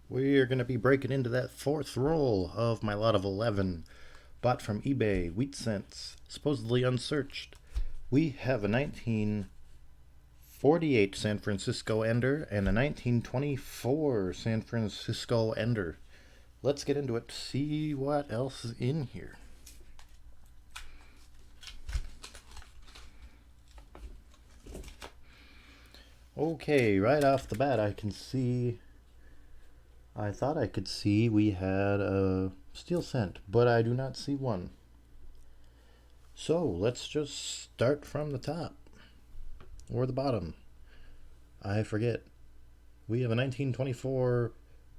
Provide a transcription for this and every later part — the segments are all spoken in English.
We are going to be breaking into that fourth roll of my lot of 11, bought from eBay, wheat cents, supposedly unsearched. We have a 1948 San Francisco Ender and a 1924 San Francisco Ender. Let's get into it to see what else is in here. Okay, right off the bat, I thought I could see we had a steel cent, but I do not see one. So let's just start from the top or the bottom. I forget. We have a 1924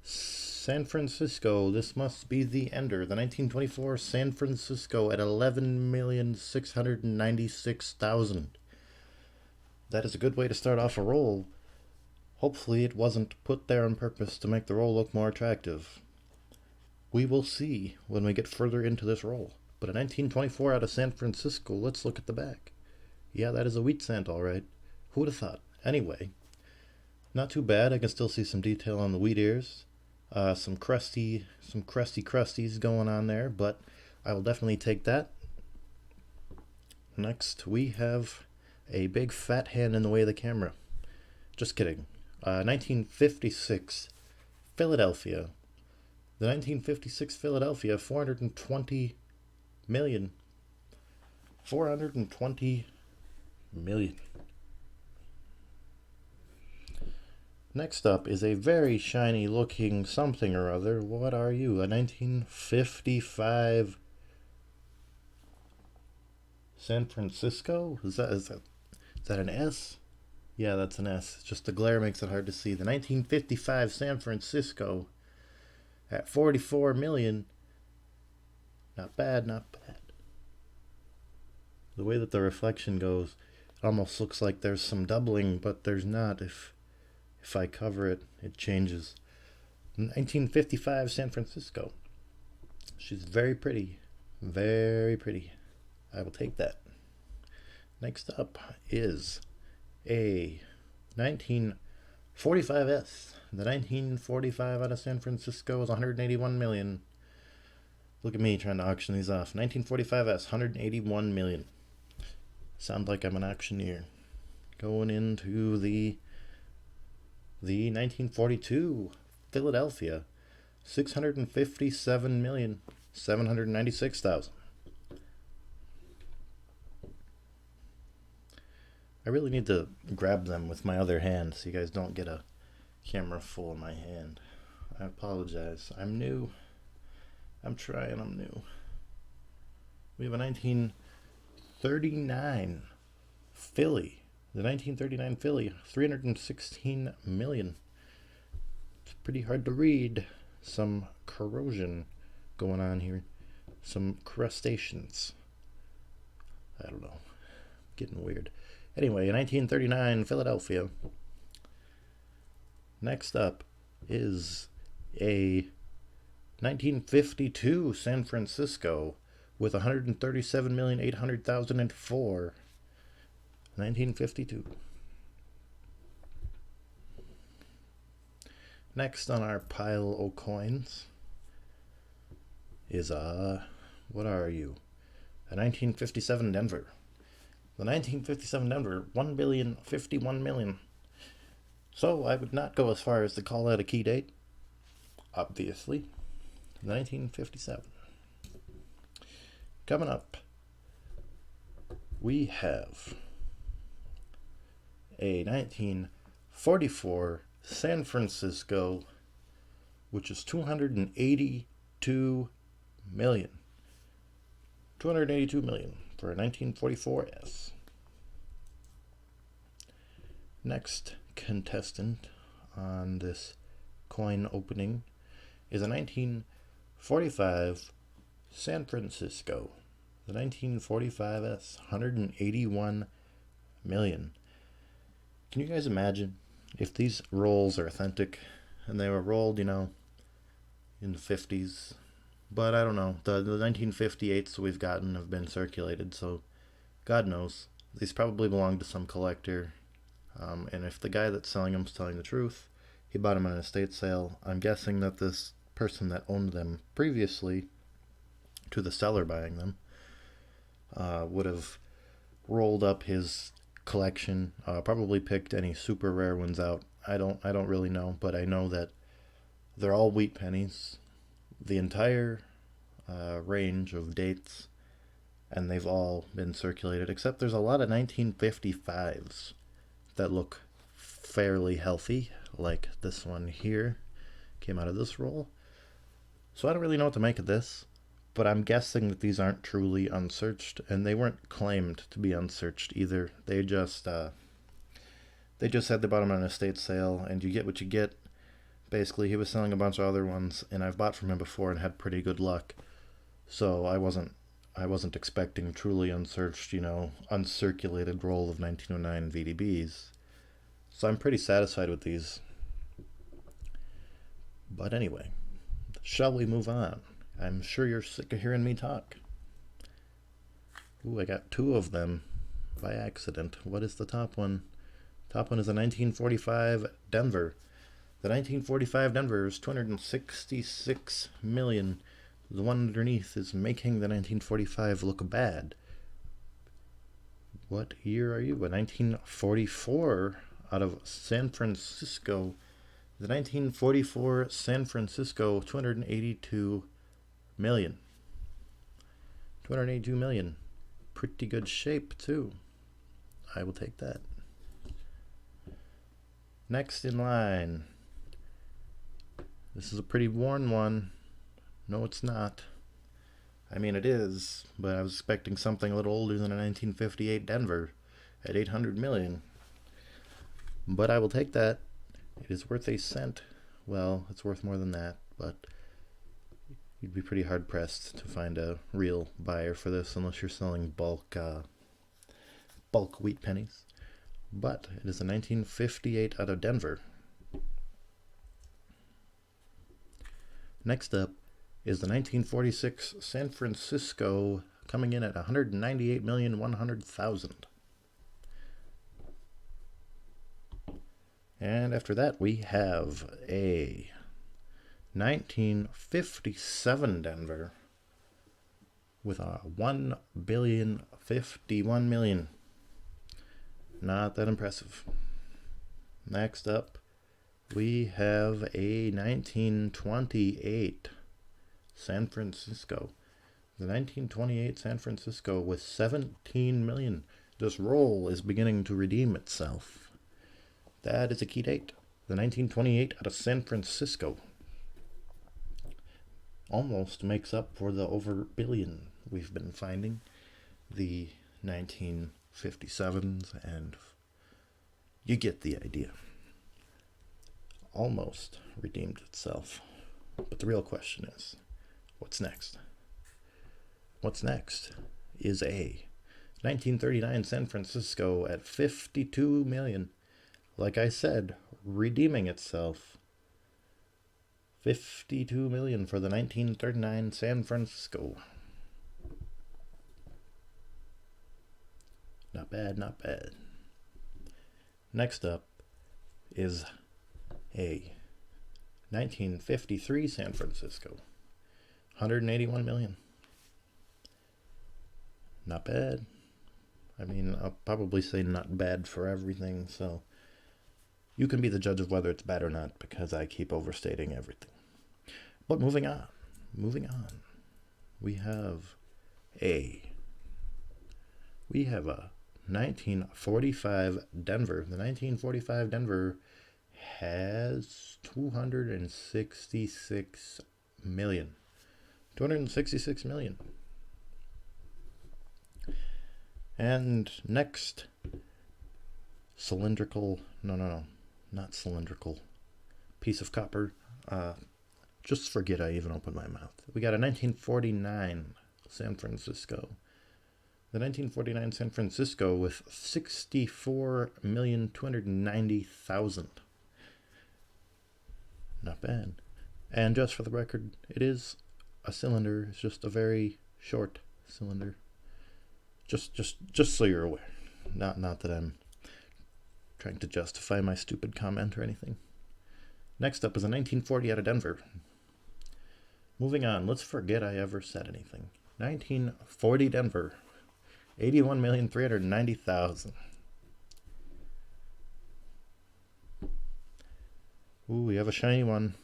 San Francisco. This must be the Ender. The 1924 San Francisco at 11,696,000. That is a good way to start off a roll. Hopefully, it wasn't put there on purpose to make the roll look more attractive. We will see when we get further into this roll. But a 1924 out of San Francisco, let's look at the back. Yeah, that is a wheat cent, all right. Who would have thought? Anyway, not too bad. I can still see some detail on the wheat ears. Some crusty crusties going on there, but I will definitely take that. Next, we have a big fat hand in the way of the camera. Just kidding. 1956 Philadelphia. The 1956 Philadelphia, 420 million. 420 million. Next up is a very shiny looking something or other. What are you? A 1955 San Francisco? Is that an S? Yeah, that's an S. Just the glare makes it hard to see. The 1955 San Francisco at 44 million. Not bad, not bad. The way that the reflection goes, it almost looks like there's some doubling, but there's not. If I cover it, it changes. 1955 San Francisco. She's very pretty. Very pretty. I will take that. Next up is a 1945S. The 1945 out of San Francisco is 181 million. Look at me trying to auction these off. 1945S, 181 million. Sound like I'm an auctioneer. Going into the 1942 Philadelphia, 657,796,000. I really need to grab them with my other hand so you guys don't get a camera full in my hand. I apologize. I'm new. I'm trying. I'm new. We have a 1939 Philly. The 1939 Philly, 316 million. It's pretty hard to read. Some corrosion going on here. Some crustaceans. I don't know. Getting weird. Anyway, 1939 Philadelphia. Next up is a 1952 San Francisco with 137,800,004. 1952. Next on our pile of coins is what are you? A 1957 Denver. The 1957 Denver, 1,051,000,000. So I would not go as far as to call that a key date. Obviously. 1957. Coming up, we have a 1944 San Francisco, which is 282 million. 282 million for a 1944S. Next contestant on this coin opening is a 1945 San Francisco. The 1945S, 181 million. Can you guys imagine if these rolls are authentic and they were rolled, in the 50s? But I don't know. The 1958s we've gotten have been circulated, so God knows. These probably belong to some collector. And if the guy that's selling them is telling the truth, He bought them on an estate sale. I'm guessing that this person that owned them previously to the seller buying them would have rolled up his collection, probably picked any super rare ones out. I don't really know, but I know that they're all wheat pennies, the entire range of dates, and they've all been circulated. Except there's a lot of 1955s that look fairly healthy, like this one here came out of this roll. So I don't really know what to make of this, but I'm guessing that these aren't truly unsearched, and they weren't claimed to be unsearched either. They just had the bottom on an estate sale, and you get what you get. Basically, he was selling a bunch of other ones, and I've bought from him before and had pretty good luck. So I wasn't expecting truly unsearched, uncirculated roll of 1909 VDBs. So I'm pretty satisfied with these. But anyway, shall we move on? I'm sure you're sick of hearing me talk. Ooh, I got two of them by accident. What is the top one? Top one is a 1945 Denver. The 1945 Denver is 266 million. The one underneath is making the 1945 look bad. What year are you? A 1944 out of San Francisco. The 1944 San Francisco, 282 million. 282 million. Pretty good shape, too. I will take that. Next in line. This is a pretty worn one. No, it's not. I mean, it is, but I was expecting something a little older than a 1958 Denver at 800 million. But I will take that. It is worth a cent. Well, it's worth more than that, but you'd be pretty hard pressed to find a real buyer for this unless you're selling bulk wheat pennies. But it is a 1958 out of Denver. Next up is the 1946 San Francisco, coming in at 198,100,000. And after that, we have a 1957 Denver with a 1,051,000,000. Not that impressive. Next up, we have a 1928 San Francisco. The 1928 San Francisco with 17 million. This roll is beginning to redeem itself. That is a key date. The 1928 out of San Francisco almost makes up for the over billion we've been finding. The 1957s, and you get the idea. Almost redeemed itself. But the real question is, what's next? What's next is a 1939 San Francisco at 52 million. Like I said, redeeming itself. 52 million for the 1939 San Francisco. Not bad, not bad. Next up is a 1953 San Francisco. 181 million. Not bad. I mean, I'll probably say not bad for everything, so you can be the judge of whether it's bad or not, because I keep overstating everything. But moving on. We have a 1945 Denver. The 1945 Denver has 266 million. 266 million. And next, cylindrical, no, not cylindrical, piece of copper. Just forget I even opened my mouth. We got a 1949 San Francisco. The 1949 San Francisco with 64,290,000. Not bad. And just for the record, it is a cylinder. It's just a very short cylinder. Just so you're aware. Not that I'm trying to justify my stupid comment or anything. Next up is a 1940 out of Denver. Moving on, let's forget I ever said anything. 1940 Denver, 81,390,000. Ooh, we have a shiny one.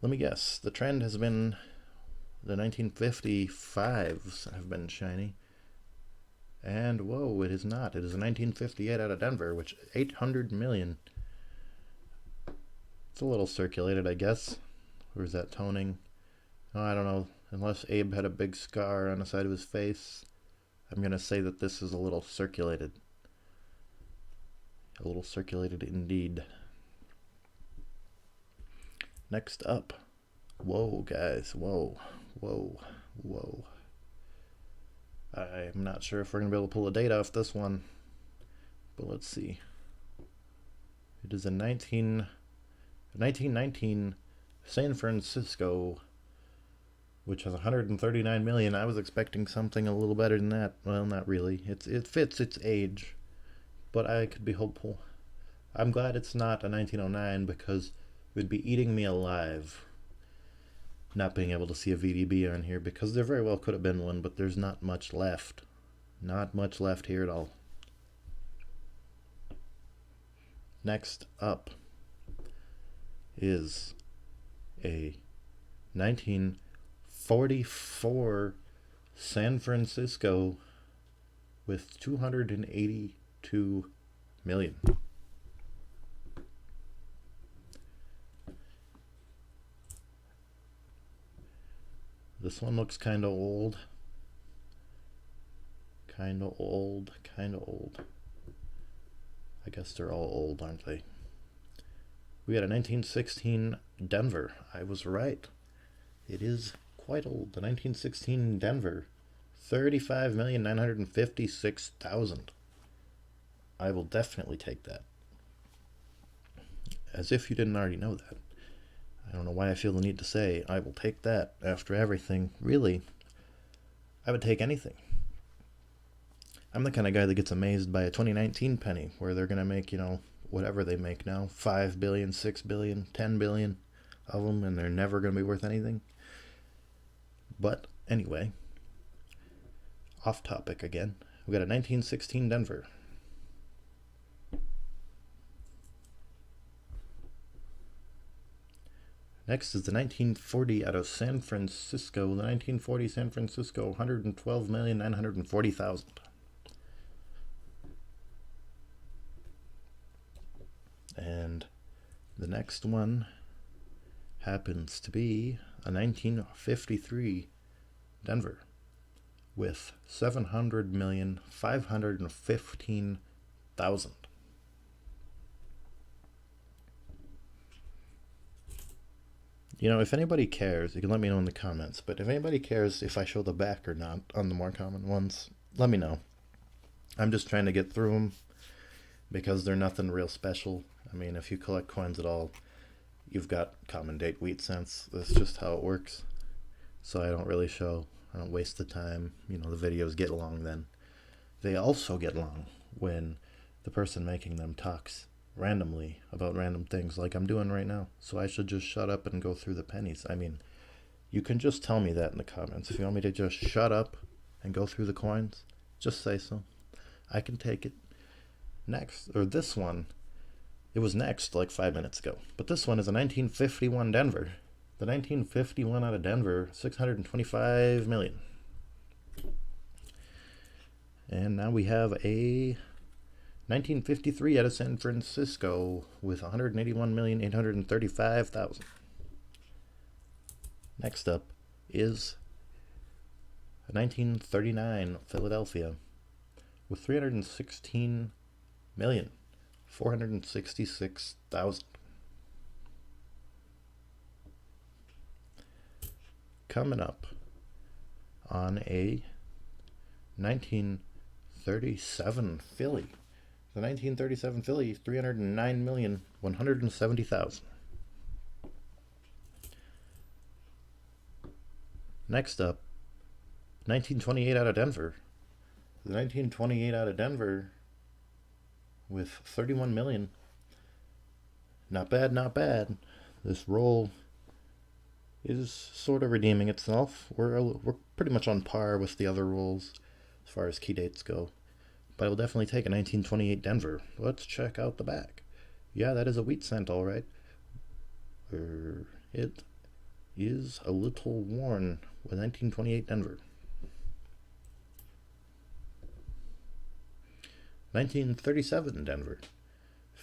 Let me guess. The trend has been the 1955s have been shiny. And whoa, it is not. It is a 1958 out of Denver, which 800 million. It's a little circulated, I guess. Or is that toning? Oh, I don't know. Unless Abe had a big scar on the side of his face, I'm going to say that this is a little circulated. A little circulated indeed. Next up. Whoa, guys. Whoa. Whoa. Whoa. I'm not sure if we're going to be able to pull a date off this one. But let's see. It is a 1919 San Francisco, which has 139 million. I was expecting something a little better than that. Well, not really. It fits its age, but I could be hopeful. I'm glad it's not a 1909 because it would be eating me alive not being able to see a VDB on here, because there very well could have been one, but there's not much left. Not much left here at all. Next up is a 1944 San Francisco with 282 million. This one looks kind of old. Kind of old. I guess they're all old, aren't they? We had a 1916 Denver. I was right. It is quite old. The 1916 Denver. 35,956,000. I will definitely take that. As if you didn't already know that. I don't know why I feel the need to say I will take that after everything. Really, I would take anything. I'm the kind of guy that gets amazed by a 2019 penny where they're going to make, whatever they make now, 5 billion, 6 billion, 10 billion of them, and they're never going to be worth anything. But anyway, off topic again. We got a 1916 Denver. Next is the 1940 out of San Francisco. The 1940 San Francisco, 112,940,000. And the next one happens to be a 1953 Denver with 700,515,000. If anybody cares, you can let me know in the comments. But if anybody cares if I show the back or not on the more common ones, let me know. I'm just trying to get through them because they're nothing real special. I mean, if you collect coins at all, you've got common date wheat cents. That's just how it works. So I don't really show. I don't waste the time. The videos get long then. They also get long when the person making them talks randomly about random things like I'm doing right now. So I should just shut up and go through the pennies. I mean, you can just tell me that in the comments. If you want me to just shut up and go through the coins, just say so. I can take it. Next, or this one, it was next like 5 minutes ago. But this one is a 1951 Denver. The 1951 out of Denver, 625 million. And now we have a 1953 out of San Francisco with 181,835,000. Next up is a 1939 Philadelphia with 316,466,000. Coming up on a 1937 Philly. The 1937 Philly, 309,170,000. Next up, 1928 out of Denver. The 1928 out of Denver with 31 million Not bad, not bad. This roll is sort of redeeming itself. We're pretty much on par with the other rolls as far as key dates go. But I will definitely take a 1928 Denver. Let's check out the back. Yeah, that is a wheat cent, all right. It is a little worn with 1928 Denver. 1937 Denver.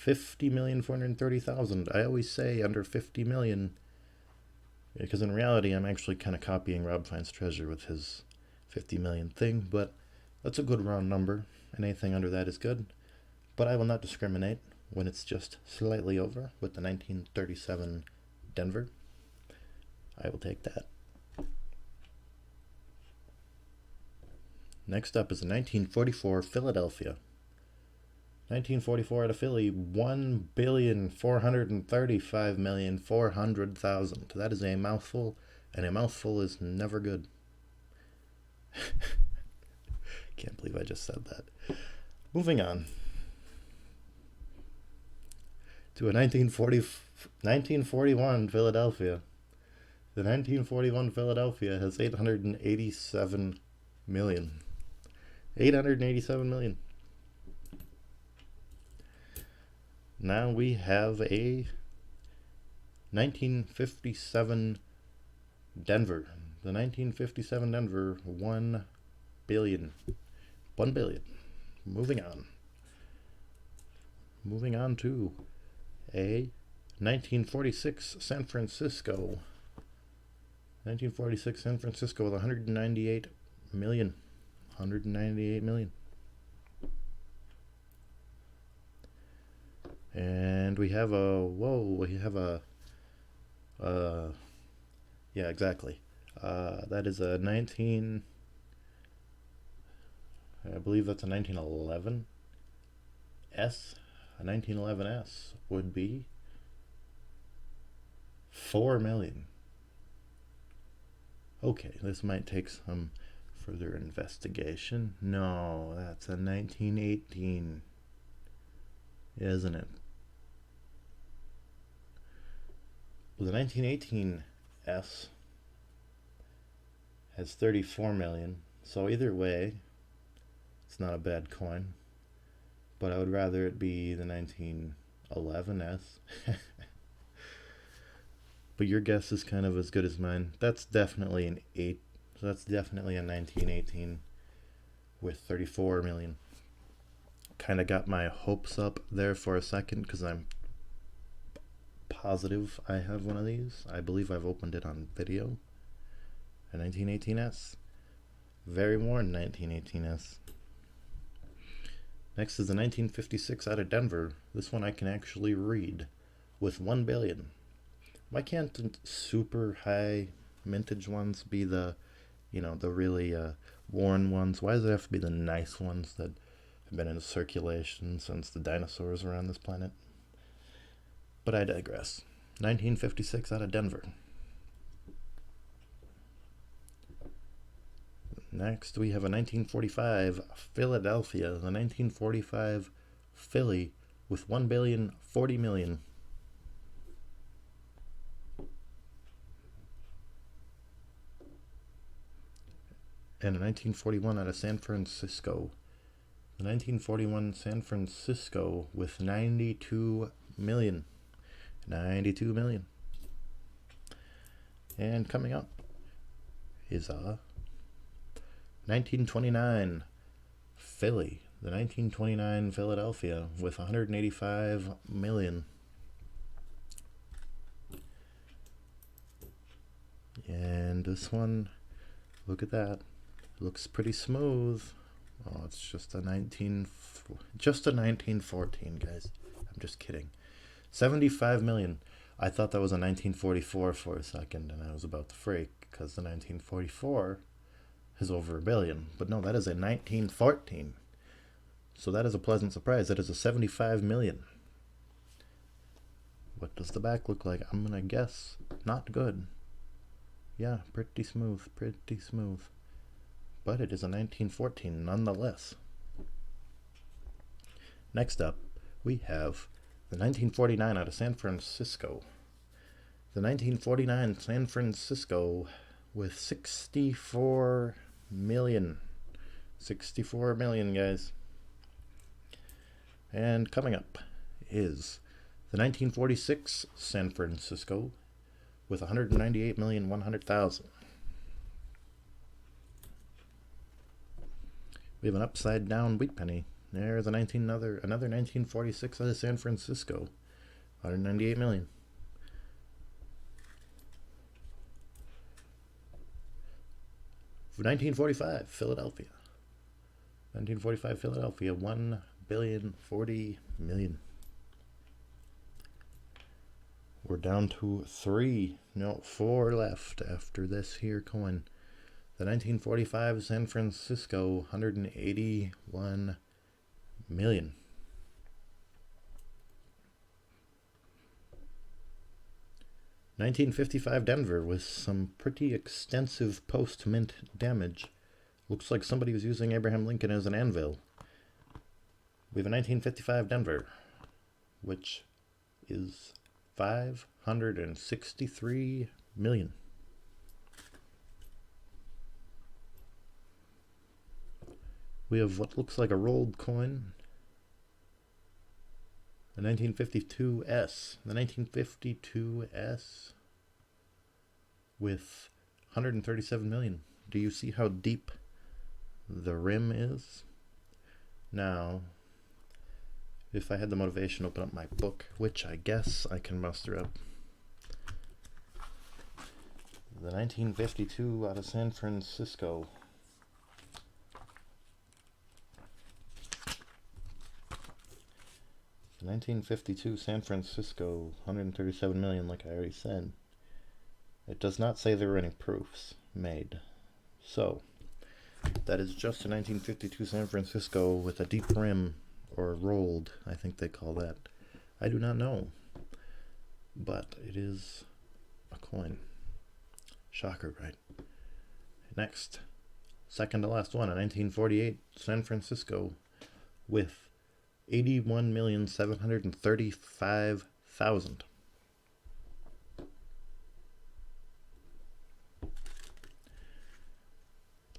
50,430,000. I always say under 50 million because in reality I'm actually kind of copying Rob Finds Treasure with his 50 million thing, but that's a good round number, and anything under that is good. But I will not discriminate when it's just slightly over with the 1937 Denver. I will take that. Next up is the 1944 Philadelphia. 1944 out of Philly, 1,435,400,000. That is a mouthful, and a mouthful is never good. Can't believe I just said that. Moving on to a 1941 Philadelphia. The 1941 Philadelphia has 887 million. 887 million. Now we have a 1957 Denver. The 1957 Denver, 1 billion. 1 billion. Moving on. Moving on to a 1946 San Francisco. 1946 San Francisco with 198 million. 198 million. And we have yeah, exactly. That is a I believe that's a 1911 S. A 1911 S would be 4 million. Okay, this might take some further investigation. No, that's a 1918, isn't it? Well, the 1918 S has 34 million, so either way, it's not a bad coin. But I would rather it be the 1911 S. But your guess is kind of as good as mine. That's definitely an 8. So that's definitely a 1918 with 34 million. Kind of got my hopes up there for a second because I'm positive I have one of these. I believe I've opened it on video. A 1918S. Very worn 1918S. Next is the 1956 out of Denver. This one I can actually read with 1 billion. Why can't super high mintage ones be the, the really worn ones? Why does it have to be the nice ones that have been in circulation since the dinosaurs were on this planet? But I digress. 1956 out of Denver. Next, we have a 1945 Philadelphia. The 1945 Philly with 1,040 million. And a 1941 out of San Francisco. The 1941 San Francisco with 92 million. 92 million. And coming up is a 1929 Philly. The 1929 Philadelphia with 185 million. And this one, look at that. Looks pretty smooth. Oh, it's just a 1914, guys. I'm just kidding. 75 million. I thought that was a 1944 for a second, and I was about to freak because the 1944 is over a billion. But no, that is a 1914. So that is a pleasant surprise. That is a 75 million. What does the back look like? I'm gonna guess not good. Yeah, pretty smooth, pretty smooth. But it is a 1914 nonetheless. Next up, we have The 1949 out of San Francisco. The 1949 San Francisco with 64 million. 64 million, guys. And coming up is the 1946 San Francisco with 198,100,000. We have an upside down wheat penny. There's another 1946 out of San Francisco, 198 million. For 1945 Philadelphia. 1945 Philadelphia, 1,040,000,000. We're down to 4 left after this here coin. The 1945 San Francisco, 181 million. $1955 Denver with some pretty extensive post-mint damage. Looks like somebody was using Abraham Lincoln as an anvil. We have a 1955 Denver, which is 563 million. We have what looks like a rolled coin, the 1952S. The 1952S with 137 million. Do you see how deep the rim is? Now, if I had the motivation to open up my book, which I guess I can muster up. The 1952 out of San Francisco. The 1952 San Francisco, 137 million, like I already said. It does not say there were any proofs made. So, that is just a 1952 San Francisco with a deep rim, or rolled, I think they call that. I do not know. But it is a coin. Shocker, right? Next, second to last one, a 1948 San Francisco with 81,735,000.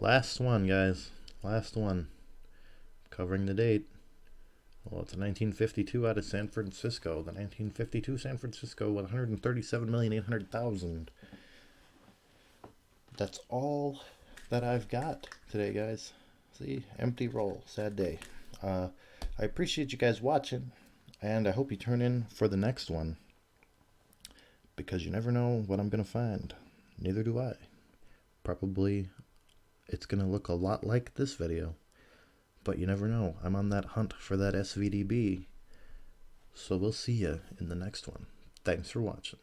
Last one, guys. Last one. Covering the date. Well, it's a 1952 out of San Francisco. The 1952 San Francisco with 137,800,000. That's all that I've got today, guys. See, empty roll. Sad day. I appreciate you guys watching, and I hope you turn in for the next one, because you never know what I'm going to find. Neither do I. Probably it's going to look a lot like this video, but you never know. I'm on that hunt for that SVDB, so we'll see you in the next one. Thanks for watching.